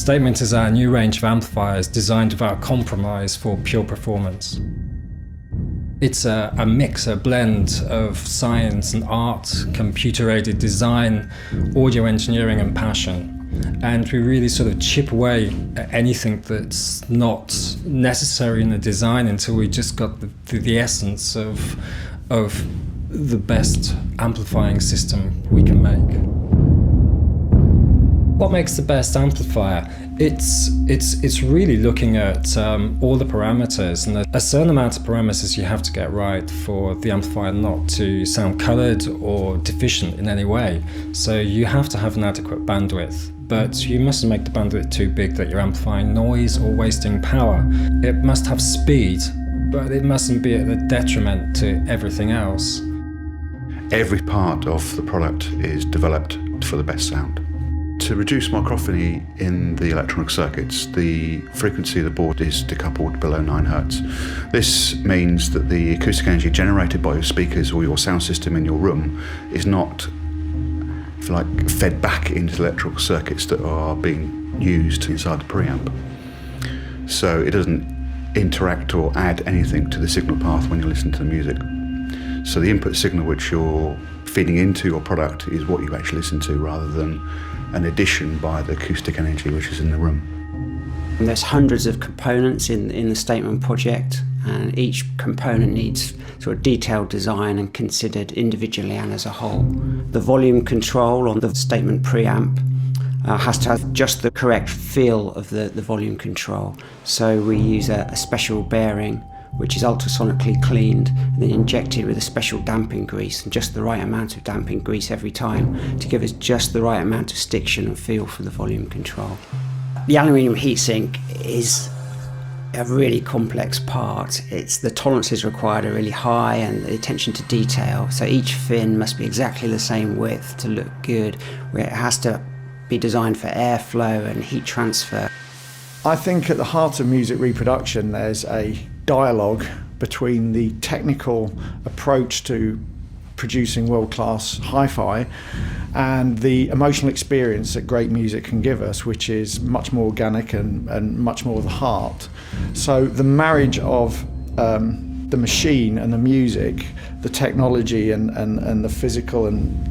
Statement is our new range of amplifiers designed without compromise for pure performance. It's a mix, a blend of science and art, computer-aided design, audio engineering and passion. And we really sort of chip away at anything that's not necessary in the design until we just got the essence of the best amplifying system we can make. What makes the best amplifier? It's really looking at all the parameters, and a certain amount of parameters you have to get right for the amplifier not to sound coloured or deficient in any way. So you have to have an adequate bandwidth, but you mustn't make the bandwidth too big that you're amplifying noise or wasting power. It must have speed, but it mustn't be at a detriment to everything else. Every part of the product is developed for the best sound. To reduce microphony in the electronic circuits, the frequency of the board is decoupled below 9 Hz. This means that the acoustic energy generated by your speakers or your sound system in your room is not, if you like, fed back into the electrical circuits that are being used inside the preamp. So it doesn't interact or add anything to the signal path when you listen to the music. So the input signal which you're feeding into your product is what you actually listen to, rather than an addition by the acoustic energy which is in the room. And there's hundreds of components in the Statement project, and each component needs sort of detailed design and considered individually and as a whole. The volume control on the Statement preamp has to have just the correct feel of the volume control. So we use a special bearing which is ultrasonically cleaned and then injected with a special damping grease, and just the right amount of damping grease every time to give us just the right amount of stiction and feel for the volume control. The aluminium heatsink is a really complex part. The tolerances required are really high, and the attention to detail. So each fin must be exactly the same width to look good, where it has to be designed for airflow and heat transfer. I think at the heart of music reproduction there's a dialogue between the technical approach to producing world-class hi-fi and the emotional experience that great music can give us, which is much more organic and much more of the heart. So the marriage of the machine and the music, the technology and the physical and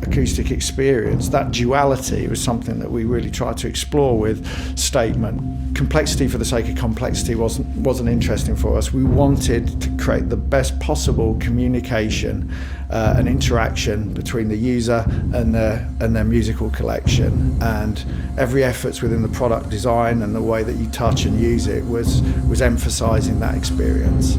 acoustic experience, that duality was something that we really tried to explore with Statement. Complexity for the sake of complexity wasn't interesting for us. We wanted to create the best possible communication and interaction between the user and their musical collection, and every effort within the product design and the way that you touch and use it was emphasizing that experience.